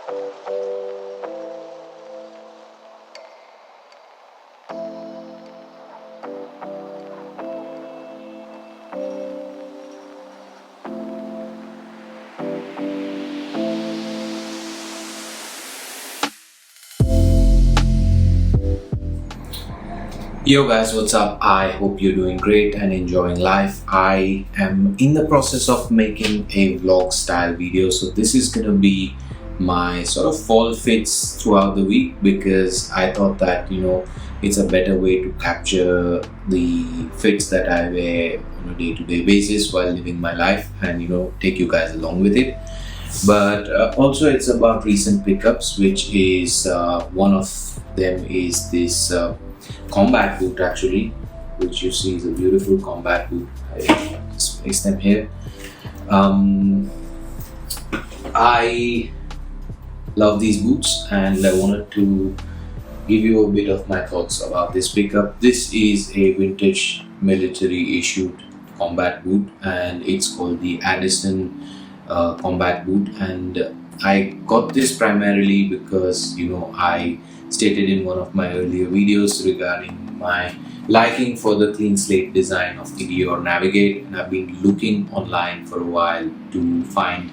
Yo guys, what's up? I hope you're doing great and enjoying life. I am in the process of making a vlog style video, so this is gonna be my sort of fall fits throughout the week because I thought that it's a better way to capture the fits that I wear on a day-to-day basis while living my life and take you guys along with it. But also it's about recent pickups, which is one of them is this combat boot actually, which you see is a beautiful combat boot. I just place them here. I love these boots and I wanted to give you a bit of my thoughts about this pickup. This is a vintage military issued combat boot and it's called the Addison combat boot, and I got this primarily because I stated in one of my earlier videos regarding my liking for the clean slate design of the Dior Navigate, and I've been looking online for a while to find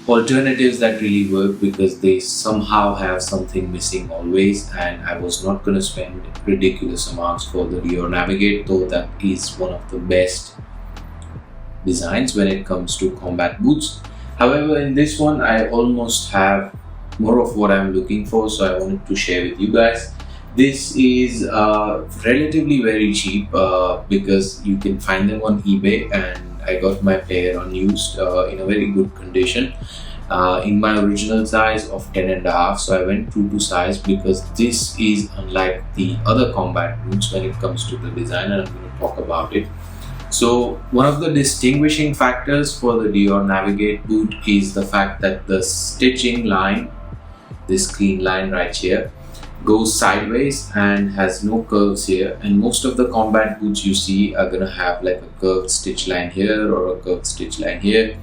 alternatives that really work because they somehow have something missing always, and I was not going to spend ridiculous amounts for the Dior Navigate, though that is one of the best designs when it comes to combat boots. However, in this one I almost have more of what I'm looking for, so I wanted to share with you guys. This is relatively very cheap because you can find them on eBay, and I got my pair unused in a very good condition in my original size of 10.5, so I went true to size because this is unlike the other combat boots when it comes to the design, and I'm going to talk about it. So one of the distinguishing factors for the Dior Navigate boot is the fact that the stitching line, this clean line right here, goes sideways and has no curves here, and most of the combat boots you see are gonna have like a curved stitch line here or a curved stitch line here.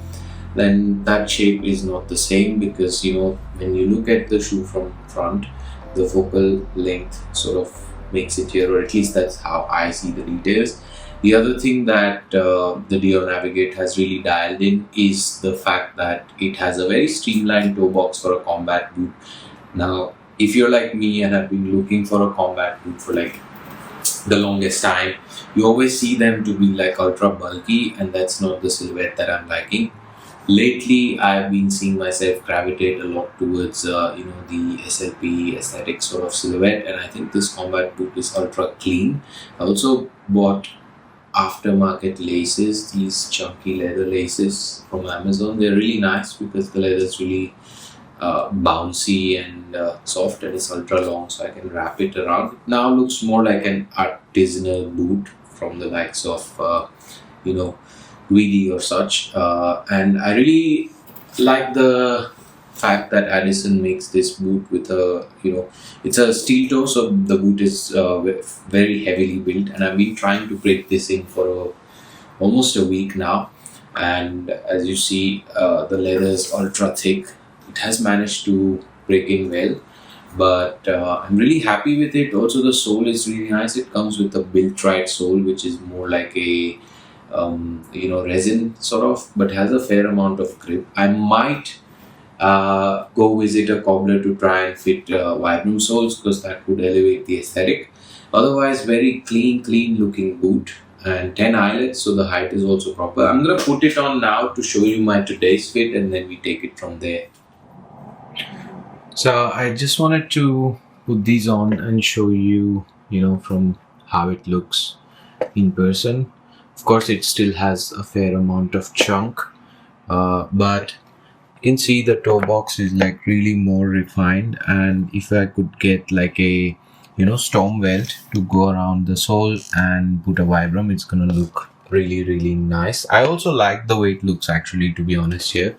Then that shape is not the same because when you look at the shoe from front, the focal length sort of makes it here, or at least that's how I see the details. The other thing that the Dior Navigate has really dialed in is the fact that it has a very streamlined toe box for a combat boot. Now, if you're like me and have been looking for a combat boot for like the longest time, you always see them to be like ultra bulky, and that's not the silhouette that I'm liking. Lately, I've been seeing myself gravitate a lot towards the SLP aesthetic sort of silhouette, and I think this combat boot is ultra clean. I also bought aftermarket laces, these chunky leather laces from Amazon. They're really nice because the leather is really bouncy and soft, and it's ultra long, so I can wrap it around. It now looks more like an artisanal boot from the likes of Guidi or such, and I really like the fact that Addison makes this boot with it's a steel toe, so the boot is very heavily built, and I've been trying to break this in for almost a week now, and as you see the leather is ultra thick. It has managed to break in well, but I'm really happy with it. Also, the sole is really nice. It comes with a Biltrite sole, which is more like a resin sort of, but has a fair amount of grip. I might go visit a cobbler to try and fit Vibram soles because that would elevate the aesthetic. Otherwise, very clean looking boot, and 10 eyelets, so the height is also proper. I'm gonna put it on now to show you my today's fit, and then we take it from there. So I just wanted to put these on and show you from how it looks in person. Of course, it still has a fair amount of chunk, but you can see the toe box is like really more refined, and if I could get like a storm welt to go around the sole and put a Vibram, it's gonna look really nice. I also like the way it looks actually, to be honest here.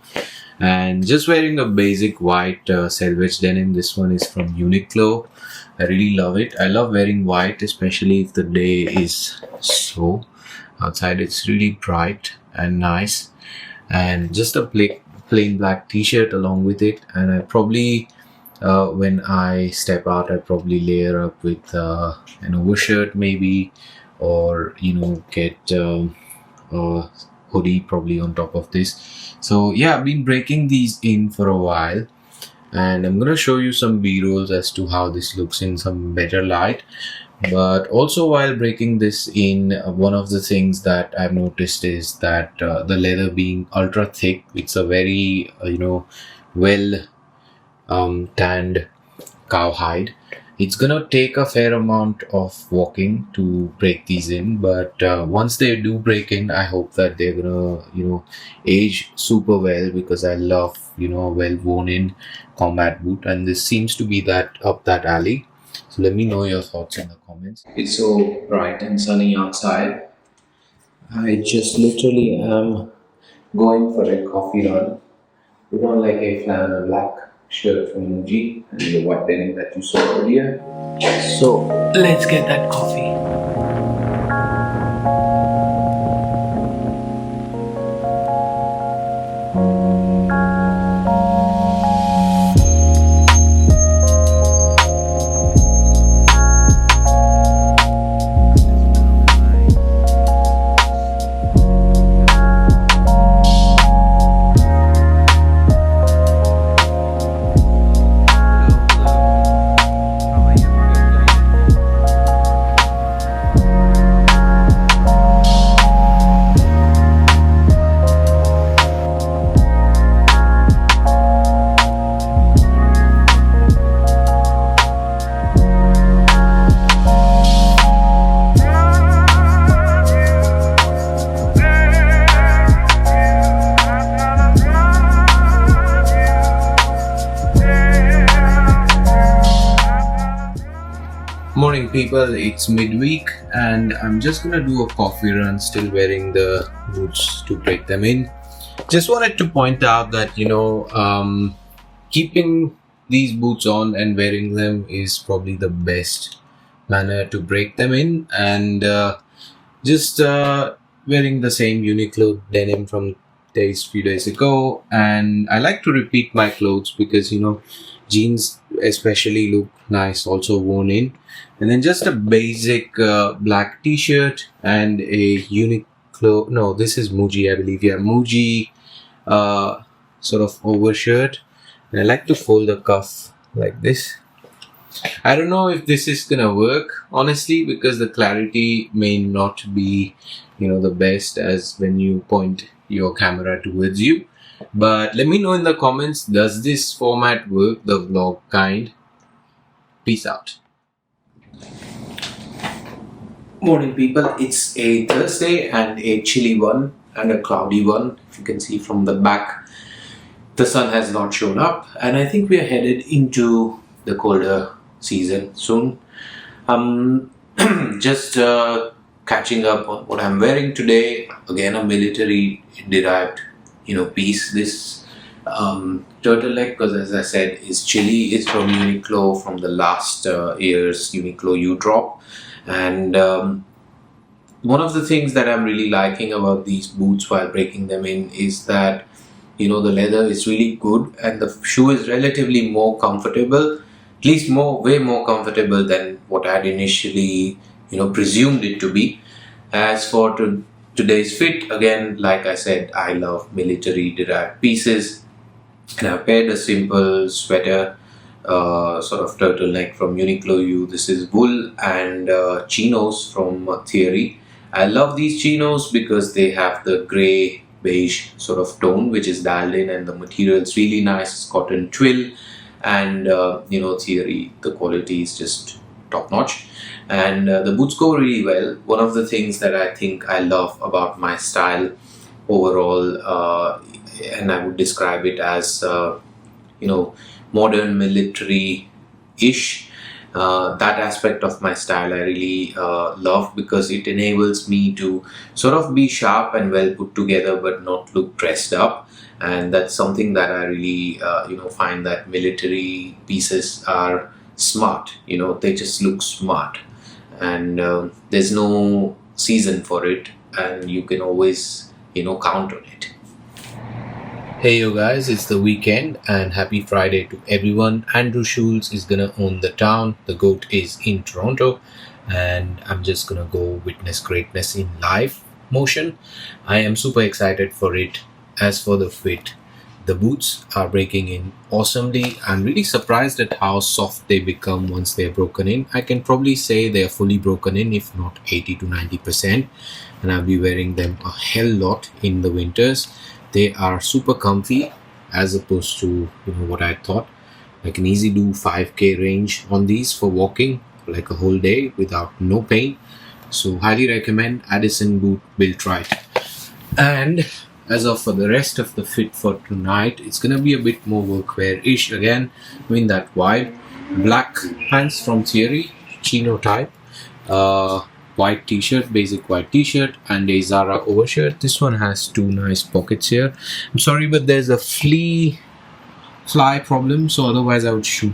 And just wearing a basic white selvage denim. This one is from Uniqlo. I really love it. I love wearing white, especially if the day is so outside. It's really bright and nice, and just a plain black t-shirt along with it, and I probably when I step out, I probably layer up with an overshirt maybe, or get a hoodie probably on top of this. So yeah, I've been breaking these in for a while, and I'm gonna show you some b-rolls as to how this looks in some better light. But also, while breaking this in, one of the things that I've noticed is that the leather being ultra thick, it's a very well tanned cowhide. It's gonna take a fair amount of walking to break these in, but once they do break in, I hope that they're gonna age super well, because I love a well worn in combat boot, and this seems to be that up that alley. So let me know your thoughts in the comments. It's so bright and sunny outside. I just literally am going for a coffee run. Put on like a flannel black shirt from Muji and the white denim that you saw earlier. So let's get that coffee. Morning people, it's midweek and I'm just gonna do a coffee run, still wearing the boots to break them in. Just wanted to point out that keeping these boots on and wearing them is probably the best manner to break them in, and just wearing the same Uniqlo denim from few days ago. And I like to repeat my clothes because jeans especially look nice also worn in, and then just a basic black t-shirt and a Uniqlo, no, this is Muji, I believe, yeah, Muji sort of overshirt. And I like to fold the cuff like this. I don't know if this is gonna work honestly, because the clarity may not be the best as when you point your camera towards you. But let me know in the comments, does this format work, the vlog kind? Peace out. Morning people, it's a Thursday and a chilly one and a cloudy one. If you can see from the back, the sun has not shown up, and I think we are headed into the colder season soon. Just catching up on what I'm wearing today. Again, a military derived piece. This turtleneck, because as I said, is chilly, is from Uniqlo, from the last year's Uniqlo U drop. And one of the things that I'm really liking about these boots while breaking them in is that the leather is really good and the shoe is relatively more comfortable, at least way more comfortable than what I had initially presumed it to be. As for today's fit, again, like I said, I love military derived pieces, and I've paired a simple sweater sort of turtleneck from Uniqlo U. This is wool, and chinos from Theory. I love these chinos because they have the grey beige sort of tone which is dialed in, and the material is really nice. It's cotton twill, and Theory, the quality is just top notch, and the boots go really well. One of the things that I think I love about my style overall, and I would describe it as modern military-ish. That aspect of my style I really love, because it enables me to sort of be sharp and well put together but not look dressed up. And that's something that I really find that military pieces are smart. They just look smart, and there's no season for it, and you can always count on it. Hey yo guys, it's the weekend and happy Friday to everyone. Andrew Schulz is gonna own the town. The GOAT is in Toronto and I'm just gonna go witness greatness in live motion. I am super excited for it. As for the fit, the boots are breaking in awesomely. I'm really surprised at how soft they become once they're broken in. I can probably say they're fully broken in, if not 80 to 90%, and I'll be wearing them a hell lot in the winters. They are super comfy as opposed to what I thought. I can easily do 5k range on these for walking like a whole day without no pain. So highly recommend Addison boot built right. And as of for the rest of the fit for tonight, it's gonna be a bit more workwear-ish again, in that vibe. Black pants from Thierry, chino type. Uh, White t-shirt, basic white t-shirt, and a Zara overshirt. This one has two nice pockets here. I'm sorry, but there's a fly problem, so otherwise I would shoot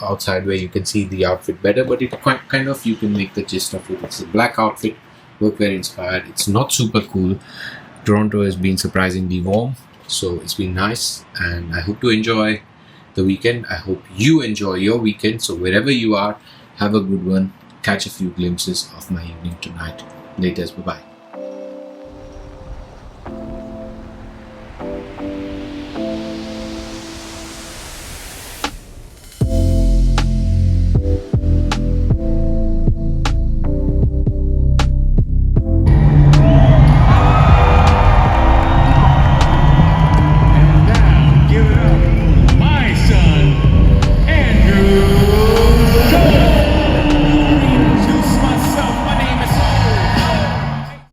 outside where you can see the outfit better, but it quite kind of, you can make the gist of it. It's a black outfit, workwear inspired. It's not super cool. Toronto has been surprisingly warm, so it's been nice, and I hope to enjoy the weekend. I hope you enjoy your weekend. So wherever you are, have a good one. Catch a few glimpses of my evening tonight. Laters, bye bye.